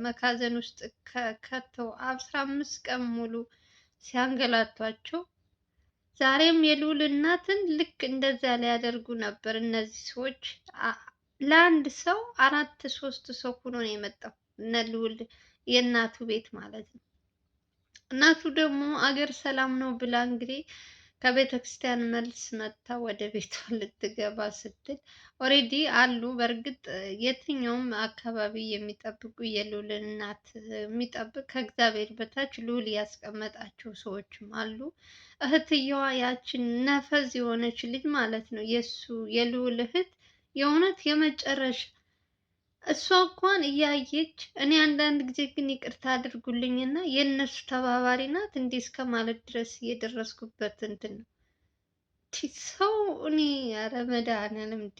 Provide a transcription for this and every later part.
መካዘን ውስጥ ከተው 15 ቀን ሙሉ ሲያንገላቷቸው ዛሬም የልዑል እናትን ልክ እንደዛ ሊያደርጉ ነበር እነዚህ ሰዎች። ለአንድ ሰው አራት ሶስት ሰው ሆኖ ነው የመጣው እነ ልዑል የእናቱ ቤት ማለት ነው። እናቱ ደግሞ አገር ሰላም ነው ብላ እንግዲህ ከቤተ ክርስቲያን መልስ መጥታ ወደ ቤቷ ልትገባ ስትል ኦሬዲ አሉ። በእርግጥ የትኛውም አካባቢ የሚጠብቁ የልዑልን እናት የሚጠብቅ ከእግዚአብሔር በታች ልዑል ያስቀመጣቸው ሰዎችም አሉ። እህትየዋ ያችን ነፈዝ የሆነች ልጅ ማለት ነው የእሱ የልዑል እህት የእውነት የመጨረሻ እሷ እንኳን እያየች እኔ አንዳንድ ጊዜ ግን ይቅርታ አድርጉልኝና የእነሱ ተባባሪ ናት እንዲህ እስከ ማለት ድረስ የደረስኩበት እንትን ነው። ሰው እኔ ኧረ መድኃኒዓለም እንዴ!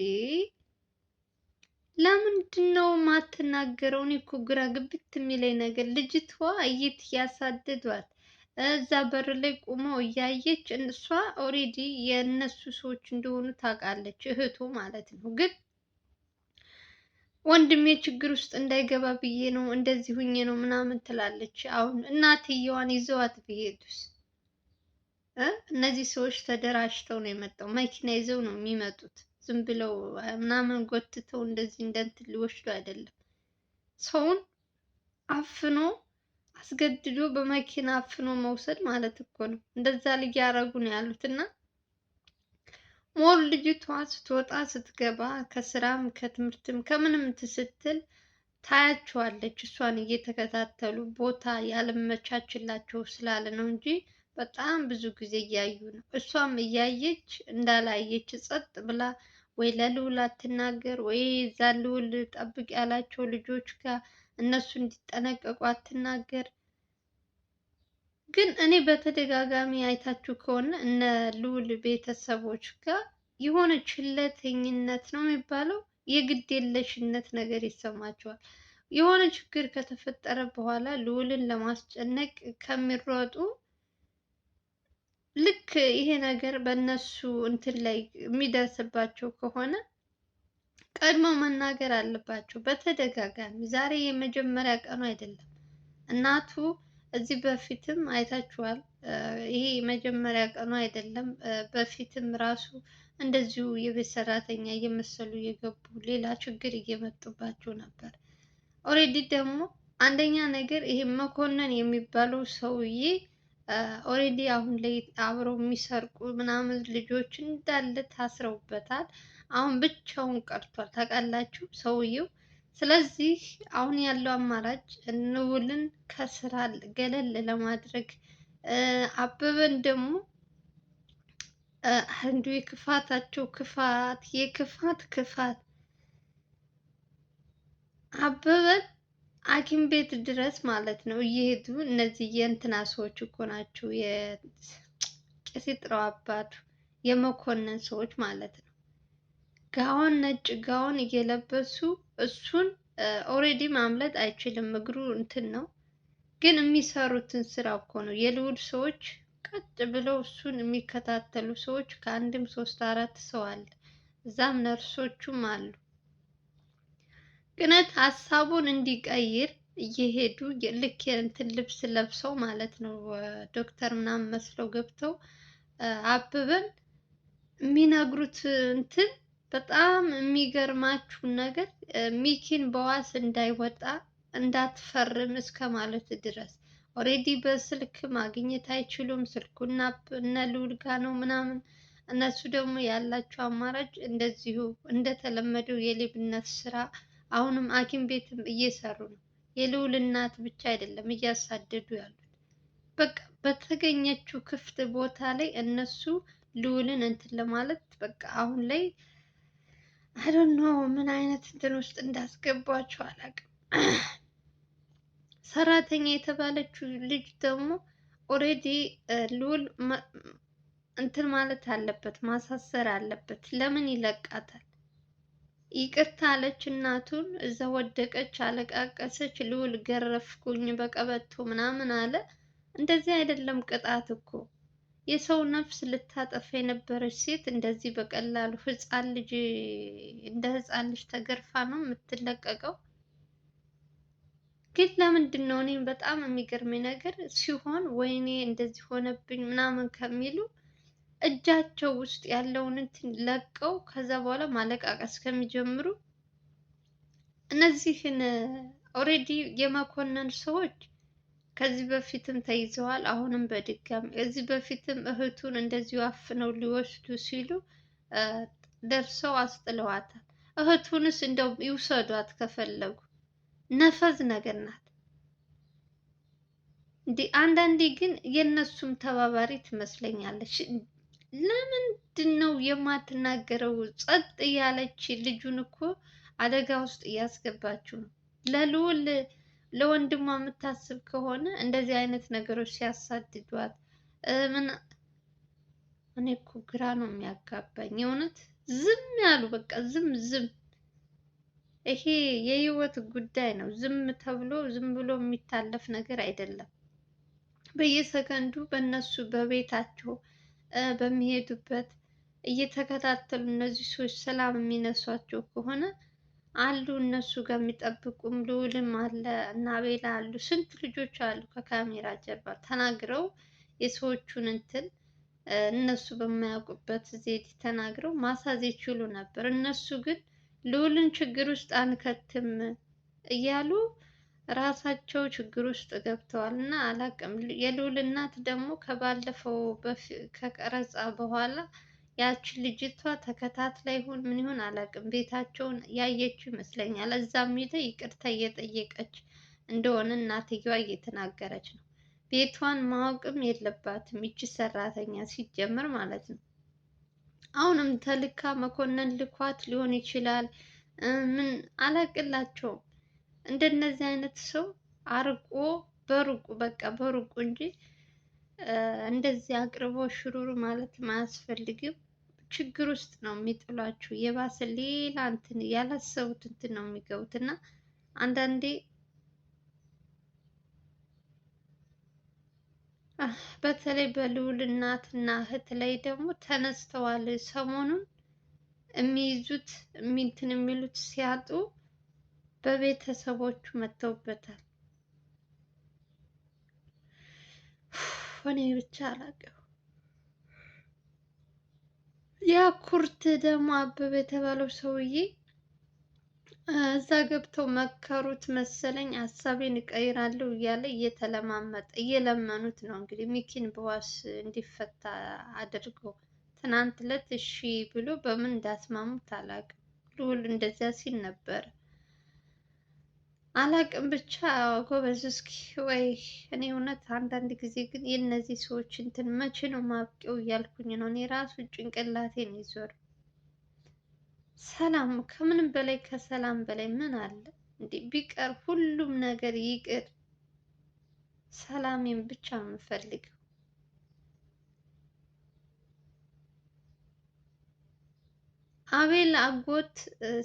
ለምንድን ነው የማትናገረው? እኔ እኮ ግራ ግብት የሚለኝ ነገር ልጅቷ እያሳደዷት እዛ በር ላይ ቁመው እያየች እሷ ኦሬዲ የእነሱ ሰዎች እንደሆኑ ታውቃለች፣ እህቱ ማለት ነው። ግን ወንድሜ ችግር ውስጥ እንዳይገባ ብዬ ነው እንደዚህ ሁኜ ነው ምናምን ትላለች። አሁን እናትየዋን ይዘዋት ቢሄዱስ? እነዚህ ሰዎች ተደራጅተው ነው የመጣው። መኪና ይዘው ነው የሚመጡት። ዝም ብለው ምናምን ጎትተው እንደዚህ እንደንትን ሊወስዱ አይደለም። ሰውን አፍኖ አስገድዶ በመኪና አፍኖ መውሰድ ማለት እኮ ነው። እንደዛ እያደረጉ ነው ያሉት እና ሞር ልጅቷ ስትወጣ ስትገባ ከስራም ከትምህርትም ከምንም ስትል ታያቸዋለች። እሷን እየተከታተሉ ቦታ ያለመቻችላቸው ስላለ ነው እንጂ በጣም ብዙ ጊዜ እያዩ ነው። እሷም እያየች እንዳላየች ጸጥ ብላ ወይ ለልዑል አትናገር ወይ እዛ ልዑል ጠብቅ ያላቸው ልጆች ጋር እነሱ እንዲጠነቀቁ አትናገር። ግን እኔ በተደጋጋሚ አይታችሁ ከሆነ እነ ልዑል ቤተሰቦች ጋር የሆነ ችለተኝነት ነው የሚባለው፣ የግድ የለሽነት ነገር ይሰማቸዋል። የሆነ ችግር ከተፈጠረ በኋላ ልዑልን ለማስጨነቅ ከሚሮጡ ልክ ይሄ ነገር በእነሱ እንትን ላይ የሚደርስባቸው ከሆነ ቀድመው መናገር አለባቸው በተደጋጋሚ። ዛሬ የመጀመሪያ ቀኑ አይደለም። እናቱ እዚህ በፊትም አይታችኋል። ይሄ የመጀመሪያ ቀኑ አይደለም። በፊትም ራሱ እንደዚሁ የቤት ሰራተኛ እየመሰሉ እየገቡ ሌላ ችግር እየመጡባቸው ነበር። ኦሬዲ ደግሞ አንደኛ ነገር ይሄ መኮንን የሚባለው ሰውዬ ኦሬዲ አሁን ላይ አብረው የሚሰርቁ ምናምን ልጆች እንዳለ ታስረውበታል። አሁን ብቻውን ቀርቷል ታውቃላችሁ ሰውየው። ስለዚህ አሁን ያለው አማራጭ ልዑልን ከስራ ገለል ለማድረግ አበበን ደግሞ አንዱ የክፋታቸው ክፋት የክፋት አበበን ሐኪም ቤት ድረስ ማለት ነው እየሄዱ እነዚህ የእንትና ሰዎች እኮ ናቸው የቄስ ጥራው አባቱ የመኮንን ሰዎች ማለት ነው። ጋውን ነጭ ጋውን እየለበሱ እሱን ኦሬዲ ማምለጥ አይችልም፣ እግሩ እንትን ነው። ግን የሚሰሩትን ስራ እኮ ነው የልዑል ሰዎች ቀጥ ብለው እሱን የሚከታተሉ ሰዎች ከአንድም ሶስት አራት ሰው አለ። እዛም ነርሶቹም አሉ። ግነት ሀሳቡን እንዲቀይር እየሄዱ ልክ የእንትን ልብስ ለብሰው ማለት ነው ዶክተር ምናምን መስለው ገብተው አበበን የሚነግሩት እንትን በጣም የሚገርማችሁ ነገር ሚኪን በዋስ እንዳይወጣ እንዳትፈርም እስከ ማለት ድረስ ኦሬዲ በስልክ ማግኘት አይችሉም። ስልኩና እነ ልዑል ጋ ነው ምናምን። እነሱ ደግሞ ያላቸው አማራጭ እንደዚሁ እንደተለመደው የሌብነት ስራ አሁንም ሐኪም ቤትም እየሰሩ ነው። የልዑል እናት ብቻ አይደለም እያሳደዱ ያሉት። በቃ በተገኘችው ክፍት ቦታ ላይ እነሱ ልዑልን እንትን ለማለት በቃ አሁን ላይ አይዶንት ኖ ምን አይነት እንትን ውስጥ እንዳስገባቸው አላውቅም። ሰራተኛ የተባለችው ልጅ ደግሞ ኦሬዲ ልዑል እንትን ማለት አለበት፣ ማሳሰር አለበት። ለምን ይለቃታል? ይቅርታ አለች እናቱን፣ እዛ ወደቀች፣ አለቃቀሰች። ልዑል ገረፍኩኝ በቀበቶ ምናምን አለ። እንደዚህ አይደለም ቅጣት እኮ። የሰው ነፍስ ልታጠፋ የነበረች ሴት እንደዚህ በቀላሉ ህፃን ልጅ እንደ ህፃን ልጅ ተገርፋ ነው የምትለቀቀው? ግን ለምንድን ነው እኔም በጣም የሚገርመኝ ነገር ሲሆን ወይኔ እንደዚህ ሆነብኝ ምናምን ከሚሉ እጃቸው ውስጥ ያለውን እንትን ለቀው ከዛ በኋላ ማለቃቀስ ከሚጀምሩ እነዚህን ኦልሬዲ የመኮንን ሰዎች ከዚህ በፊትም ተይዘዋል። አሁንም በድጋሚ እዚህ በፊትም እህቱን እንደዚሁ አፍነው ሊወስዱ ሲሉ ደርሰው አስጥለዋታል። እህቱንስ እንደው ይውሰዷት ከፈለጉ፣ ነፈዝ ነገር ናት እንዴ! አንዳንዴ ግን የእነሱም ተባባሪ ትመስለኛለች። ለምንድን ነው የማትናገረው? ጸጥ እያለች ልጁን እኮ አደጋ ውስጥ እያስገባችው ነው። ለልዑል ለወንድሟ የምታስብ ከሆነ እንደዚህ አይነት ነገሮች ሲያሳድዷት ምን እኔ እኮ ግራ ነው የሚያጋባኝ የእውነት። ዝም ያሉ በቃ ዝም ዝም። ይሄ የህይወት ጉዳይ ነው። ዝም ተብሎ ዝም ብሎ የሚታለፍ ነገር አይደለም። በየሰከንዱ በእነሱ በቤታቸው በሚሄዱበት እየተከታተሉ እነዚህ ሰዎች ሰላም የሚነሷቸው ከሆነ አሉ እነሱ ጋር የሚጠብቁም ልዑልም አለ እና አቤላ አሉ። ስንት ልጆች አሉ ከካሜራ ጀርባ ተናግረው የሰዎቹን እንትን እነሱ በማያውቁበት ዜድ ተናግረው ማሳዝ ይችሉ ነበር። እነሱ ግን ልዑልን ችግር ውስጥ አንከትም እያሉ ራሳቸው ችግር ውስጥ ገብተዋል። እና አላቅም የልዑል እናት ደግሞ ከባለፈው ከቀረጻ በኋላ ያቺ ልጅቷ ተከታትላ ይሁን ምን ይሁን አላቅም ቤታቸውን ያየችው ይመስለኛል። እዛም ሄደ ይቅርታ እየጠየቀች እንደሆነ እናትየዋ እየተናገረች ነው። ቤቷን ማወቅም የለባትም ይቺ ሰራተኛ ሲጀመር ማለት ነው። አሁንም ተልካ መኮንን ልኳት ሊሆን ይችላል። ምን አላቅላቸውም። እንደነዚህ አይነት ሰው አርቆ በሩቁ በቃ በሩቁ እንጂ እንደዚህ አቅርቦ ሽሩሩ ማለት አያስፈልግም። ችግር ውስጥ ነው የሚጥሏችሁ። የባሰ ሌላ እንትን ያላሰቡት እንትን ነው የሚገቡት። እና አንዳንዴ በተለይ በልዑል እናትና እህት ላይ ደግሞ ተነስተዋል። ሰሞኑን የሚይዙት እንትን የሚሉት ሲያጡ በቤተሰቦቹ መተውበታል። እኔ ብቻ አላውቅም። ያ ኩርት ደግሞ አበበ የተባለው ሰውዬ እዛ ገብተው መከሩት መሰለኝ። ሀሳቤን እቀይራለሁ እያለ እየተለማመጠ እየለመኑት ነው እንግዲህ ሚኪን በዋስ እንዲፈታ አድርገው። ትናንት ዕለት እሺ ብሎ በምን እንዳስማሙት አላውቅም። ልዑል እንደዚያ ሲል ነበር። አላቅም ብቻ ጎበዝ። እስኪ ወይ እኔ እውነት አንዳንድ ጊዜ ግን የእነዚህ ሰዎች እንትን መቼ ነው ማብቂያው እያልኩኝ ነው። እኔ ራሱ ጭንቅላቴን ይዞር። ሰላም ከምንም በላይ ከሰላም በላይ ምን አለ እንዴ? ቢቀር ሁሉም ነገር ይቅር። ሰላሜን ብቻ ነው የምፈልገው። አቤል አጎት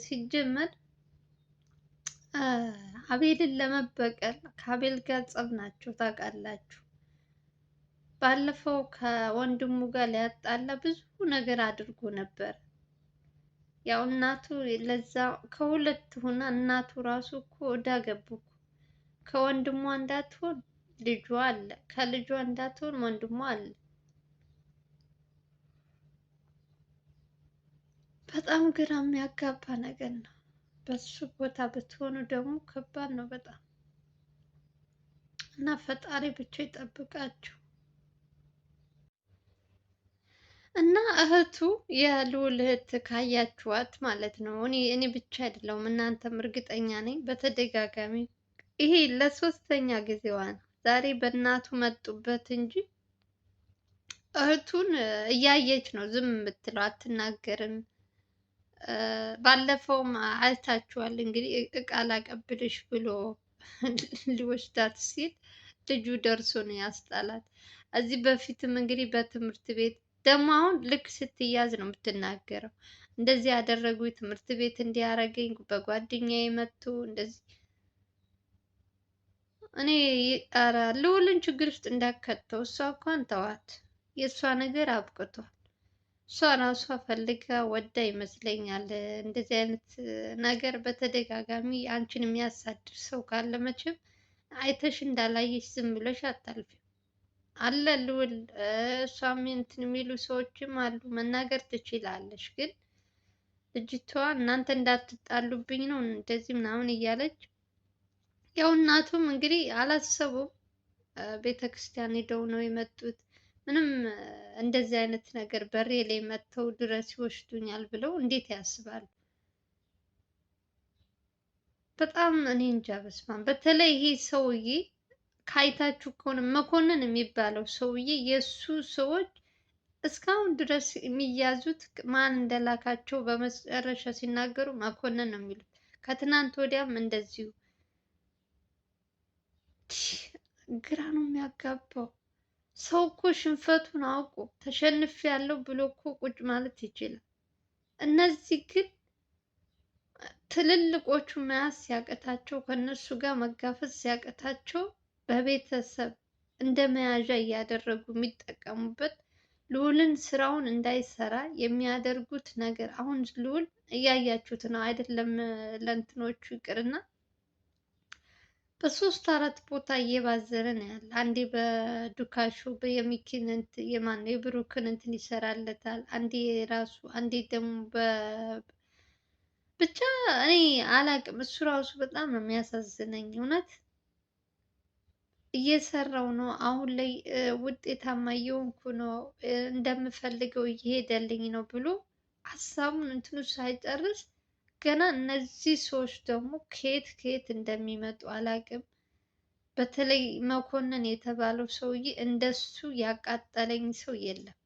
ሲጀመር አቤልን ለመበቀል ከአቤል ጋር ጸብ ናቸው ታውቃላችሁ። ባለፈው ከወንድሙ ጋር ሊያጣላ ብዙ ነገር አድርጎ ነበር። ያው እናቱ ለዛ ከሁለት ሆና እናቱ ራሱ እኮ እዳ ገቡ። ከወንድሟ እንዳትሆን ልጇ አለ፣ ከልጇ እንዳትሆን ወንድሟ አለ። በጣም ግራ የሚያጋባ ነገር ነው። በሱ ቦታ ብትሆኑ ደግሞ ከባድ ነው በጣም። እና ፈጣሪ ብቻ ይጠብቃችሁ። እና እህቱ የልዑል እህት ካያችኋት ማለት ነው። እኔ ብቻ አይደለሁም እናንተም እርግጠኛ ነኝ። በተደጋጋሚ ይሄ ለሶስተኛ ጊዜዋ ነው። ዛሬ በእናቱ መጡበት እንጂ እህቱን እያየች ነው ዝም የምትለው፣ አትናገርም። ባለፈውም አይታችኋል እንግዲህ እቃ ላቀብልሽ ብሎ ሊወስዳት ሲል ልጁ ደርሶ ነው ያስጣላት። እዚህ በፊትም እንግዲህ በትምህርት ቤት ደግሞ አሁን ልክ ስትያዝ ነው የምትናገረው። እንደዚህ ያደረጉኝ ትምህርት ቤት እንዲያረገኝ በጓደኛዬ መጥቶ እንደዚህ። እኔ ኧረ ልዑልን ችግር ውስጥ እንዳከተው እሷ እንኳን ተዋት፣ የእሷ ነገር አብቅቷል። እሷ ራሷ ፈልጋ ወዳ ይመስለኛል። እንደዚህ አይነት ነገር በተደጋጋሚ አንቺን የሚያሳድር ሰው ካለ መቼም አይተሽ እንዳላየሽ ዝም ብለሽ አታልፊም። አለ ልውል እሷም እንትን የሚሉ ሰዎችም አሉ። መናገር ትችላለሽ፣ ግን ልጅቷ እናንተ እንዳትጣሉብኝ ነው እንደዚህ ምናምን እያለች ያው እናቱም እንግዲህ አላሰቡም። ቤተክርስቲያን ሄደው ነው የመጡት። ምንም እንደዚህ አይነት ነገር በሬ ላይ መጥተው ድረስ ይወስዱኛል ብለው እንዴት ያስባሉ? በጣም እኔ እንጃ። በስማም በተለይ ይሄ ሰውዬ ካይታችሁ ከሆነ መኮንን የሚባለው ሰውዬ የእሱ ሰዎች እስካሁን ድረስ የሚያዙት ማን እንደላካቸው በመጨረሻ ሲናገሩ መኮንን ነው የሚሉት። ከትናንት ወዲያም እንደዚሁ ግራ ነው የሚያጋባው። ሰው እኮ ሽንፈቱን አውቆ ተሸንፌያለሁ ብሎ እኮ ቁጭ ማለት ይችላል። እነዚህ ግን ትልልቆቹ መያዝ ሲያቅታቸው ከእነሱ ጋር መጋፈጥ ሲያቅታቸው በቤተሰብ እንደ መያዣ እያደረጉ የሚጠቀሙበት ልዑልን ስራውን እንዳይሰራ የሚያደርጉት ነገር አሁን ልዑል እያያችሁት ነው አይደለም? ለእንትኖቹ ይቅርና በሶስት አራት ቦታ እየባዘረ ነው ያለ። አንዴ በዱካሹ የሚኪን የማን የብሩክን እንትን ይሰራለታል፣ አንዴ ራሱ፣ አንዴ ደግሞ ብቻ እኔ አላቅም። እሱ ራሱ በጣም ነው የሚያሳዝነኝ እውነት። እየሰራው ነው አሁን ላይ ውጤታማ እየሆንኩ ነው እንደምፈልገው እየሄደልኝ ነው ብሎ ሀሳቡን እንትኑ ሳይጨርስ ገና እነዚህ ሰዎች ደግሞ ከየት ከየት እንደሚመጡ አላቅም። በተለይ መኮንን የተባለው ሰውዬ እንደሱ ያቃጠለኝ ሰው የለም።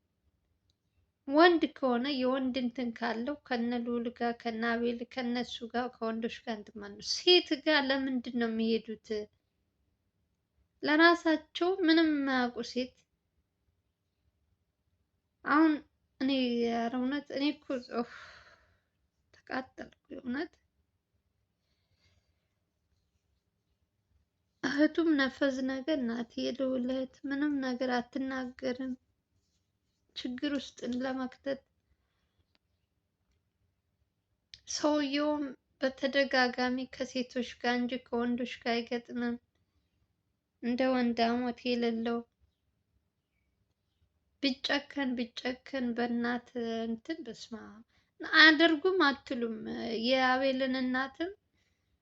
ወንድ ከሆነ የወንድ እንትን ካለው ከነ ልዑል ጋር ከነ አቤል ከነሱ ጋር ከወንዶች ጋር እንትን ማለት ነው። ሴት ጋር ለምንድን ነው የሚሄዱት? ለራሳቸው ምንም የማያውቁ ሴት አሁን እኔ ኧረ እውነት እኔ እኮ ተቃጠልኩ እውነት። እህቱም ነፈዝ ነገር ናት። የልዑል እህት ምንም ነገር አትናገርም። ችግር ውስጥ ለመክተት ሰውየውም በተደጋጋሚ ከሴቶች ጋር እንጂ ከወንዶች ጋር አይገጥምም። እንደ ወንድ አሞት የሌለው ቢጨከን ቢጨከን በእናት እንትን በስማ አያደርጉም አትሉም። የአቤልን እናትም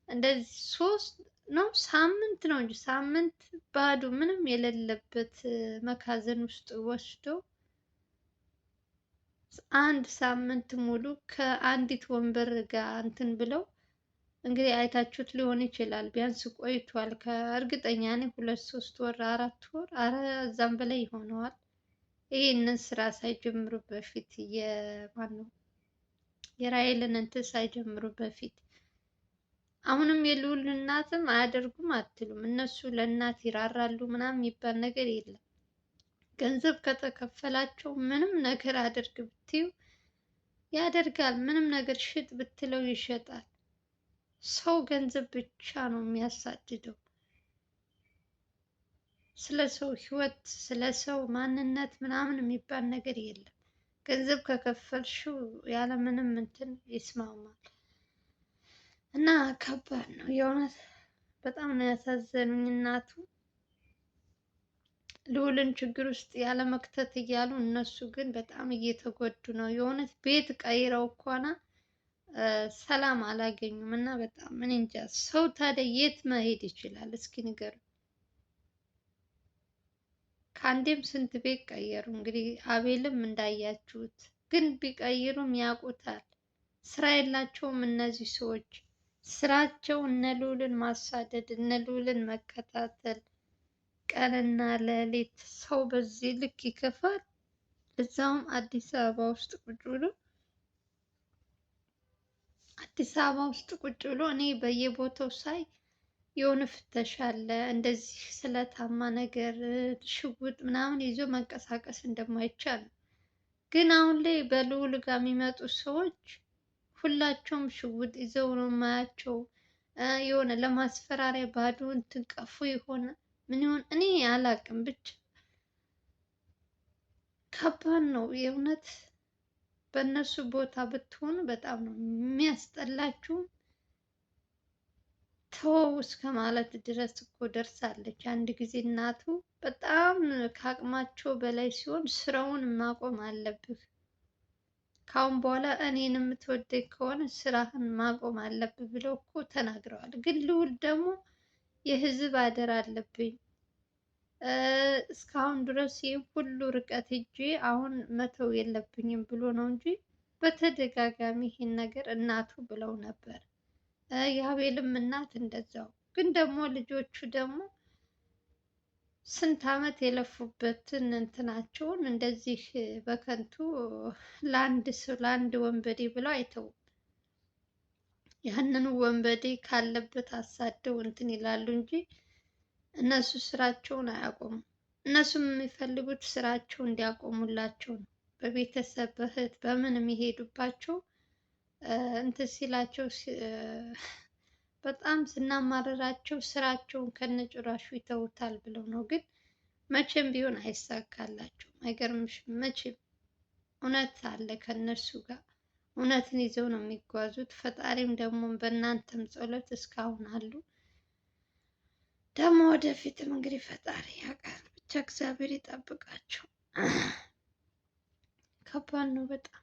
እንደዚህ ሶስት ነው ሳምንት ነው እንጂ ሳምንት ባዶ ምንም የሌለበት መካዘን ውስጥ ወስደው አንድ ሳምንት ሙሉ ከአንዲት ወንበር ጋር እንትን ብለው እንግዲህ አይታችሁት ሊሆን ይችላል። ቢያንስ ቆይቷል። ከእርግጠኛ ነኝ 2 3 ወር 4 ወር አረ እዛም በላይ ይሆነዋል። ይህንን ስራ ሳይጀምሩ በፊት የማነው የራሔልን እንትን ሳይጀምሩ በፊት አሁንም የልዑል እናትም አያደርጉም አትሉም። እነሱ ለእናት ይራራሉ ምናምን የሚባል ነገር የለም። ገንዘብ ከተከፈላቸው ምንም ነገር አድርግ ብትዩ ያደርጋል። ምንም ነገር ሽጥ ብትለው ይሸጣል። ሰው ገንዘብ ብቻ ነው የሚያሳድደው። ስለ ሰው ህይወት፣ ስለ ሰው ማንነት ምናምን የሚባል ነገር የለም። ገንዘብ ከከፈልሽው ያለምንም እንትን ይስማማል። እና ከባድ ነው የእውነት በጣም ነው ያሳዘኑኝ እናቱ። ልዑልን ችግር ውስጥ ያለ መክተት እያሉ እነሱ ግን በጣም እየተጎዱ ነው የእውነት። ቤት ቀይረው እንኳን ሰላም አላገኙም። እና በጣም እኔ እንጃ። ሰው ታዲያ የት መሄድ ይችላል? እስኪ ንገሩ። ከአንዴም ስንት ቤት ቀየሩ። እንግዲህ አቤልም እንዳያችሁት። ግን ቢቀይሩም ያውቁታል። ስራ የላቸውም እነዚህ ሰዎች። ስራቸው እነ ልዑልን ማሳደድ፣ እነ ልዑልን መከታተል ቀንና ሌሊት። ሰው በዚህ ልክ ይከፋል? እዛውም አዲስ አበባ ውስጥ ቁጭ ብሎ አዲስ አበባ ውስጥ ቁጭ ብሎ እኔ በየቦታው ሳይ የሆነ ፍተሻ አለ። እንደዚህ ስለታማ ነገር ሽጉጥ ምናምን ይዞ መንቀሳቀስ እንደማይቻል ነው። ግን አሁን ላይ በልዑል ጋር የሚመጡ ሰዎች ሁላቸውም ሽጉጥ ይዘው ነው የማያቸው። የሆነ ለማስፈራሪያ ባዶ እንትን ቀፉ የሆነ ምን ይሆን እኔ አላቅም። ብቻ ከባድ ነው የእውነት። በእነሱ ቦታ ብትሆኑ በጣም ነው የሚያስጠላችሁ። ተወው እስከ ማለት ድረስ እኮ ደርሳለች። አንድ ጊዜ እናቱ በጣም ከአቅማቸው በላይ ሲሆን ስራውን ማቆም አለብህ፣ ካሁን በኋላ እኔን የምትወደኝ ከሆነ ስራህን ማቆም አለብህ ብለው እኮ ተናግረዋል። ግን ልዑል ደግሞ የህዝብ አደራ አለብኝ እስካሁን ድረስ ይህ ሁሉ ርቀት ሄጄ አሁን መተው የለብኝም ብሎ ነው እንጂ በተደጋጋሚ ይሄን ነገር እናቱ ብለው ነበር። የአቤልም እናት እንደዛው። ግን ደግሞ ልጆቹ ደግሞ ስንት ዓመት የለፉበትን እንትናቸውን እንደዚህ በከንቱ ለአንድ ሰው ለአንድ ወንበዴ ብለው አይተውም። ያንን ወንበዴ ካለበት አሳደው እንትን ይላሉ እንጂ እነሱ ስራቸውን አያቆሙም። እነሱም የሚፈልጉት ስራቸው እንዲያቆሙላቸው ነው። በቤተሰብ በእህት በምን የሚሄዱባቸው እንትን ሲላቸው በጣም ስናማረራቸው ስራቸውን ከነጭራሹ ይተውታል ብለው ነው። ግን መቼም ቢሆን አይሳካላቸውም። አይገርምሽም? መቼም እውነት አለ ከነሱ ጋር እውነትን ይዘው ነው የሚጓዙት። ፈጣሪም ደግሞ በእናንተም ጸሎት እስካሁን አሉ። ደግሞ ወደፊትም እንግዲህ ፈጣሪ ያውቃል። ብቻ እግዚአብሔር ይጠብቃቸው። ከባድ ነው በጣም።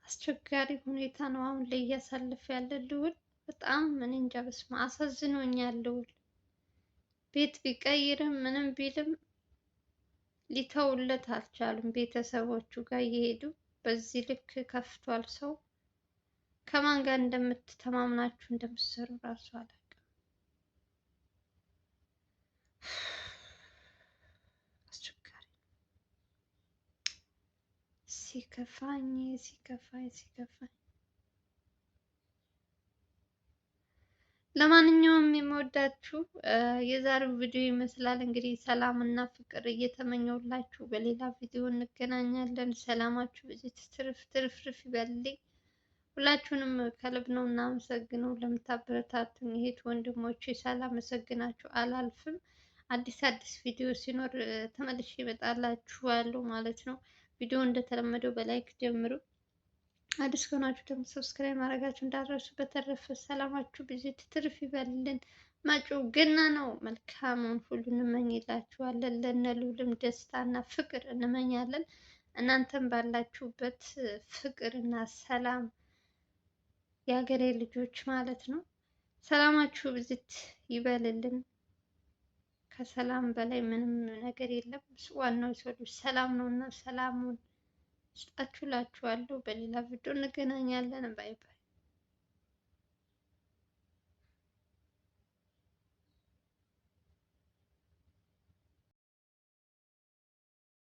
አስቸጋሪ ሁኔታ ነው አሁን ላይ እያሳለፈ ያለ ልዑል። በጣም እኔ እንጃ፣ በስመ አብ አሳዝኖኛል ልዑል። ቤት ቢቀይርም ምንም ቢልም ሊተውለት አልቻሉም። ቤተሰቦቹ ጋር እየሄዱ በዚህ ልክ ከፍቷል ሰው። ከማን ጋር እንደምትተማምናችሁ እንደምትሰሩ እራሱ አላውቅም። አስቸጋሪ ሲከፋኝ ሲከፋኝ ሲከፋኝ። ለማንኛውም የምወዳችሁ የዛሬው ቪዲዮ ይመስላል እንግዲህ ሰላም እና ፍቅር እየተመኘውላችሁ በሌላ ቪዲዮ እንገናኛለን። ሰላማችሁ ብዙ ትርፍርፍ ይበልልኝ። ሁላችሁንም ከልብ ነው እናመሰግነው ለምታበረታቱኝ እህት ወንድሞቼ፣ ሳላመሰግናችሁ አላልፍም። አዲስ ቪዲዮ ሲኖር ተመልሼ እመጣላችኋለሁ ማለት ነው። ቪዲዮ እንደተለመደው በላይክ ጀምሩ። አዲስ ከሆናችሁ ደግሞ ሰብስክራይብ ማድረጋችሁ እንዳትረሱ። በተረፈ ሰላማችሁ ብዙ ትርፍ ይበልልን። መጪው ገና ነው። መልካሙን ሁሉ እንመኝላችኋለን። ለእነ ልዑልም ደስታና ፍቅር እንመኛለን። እናንተም ባላችሁበት ፍቅርና ሰላም የሀገሬ ልጆች ማለት ነው። ሰላማችሁ ብዝት ይበልልን። ከሰላም በላይ ምንም ነገር የለም። ዋናው የሰው ልጅ ሰላም ነው እና ሰላሙን ስጣችሁ እላችኋለሁ። በሌላ ቪዲዮ እንገናኛለን። ባይ ባይ።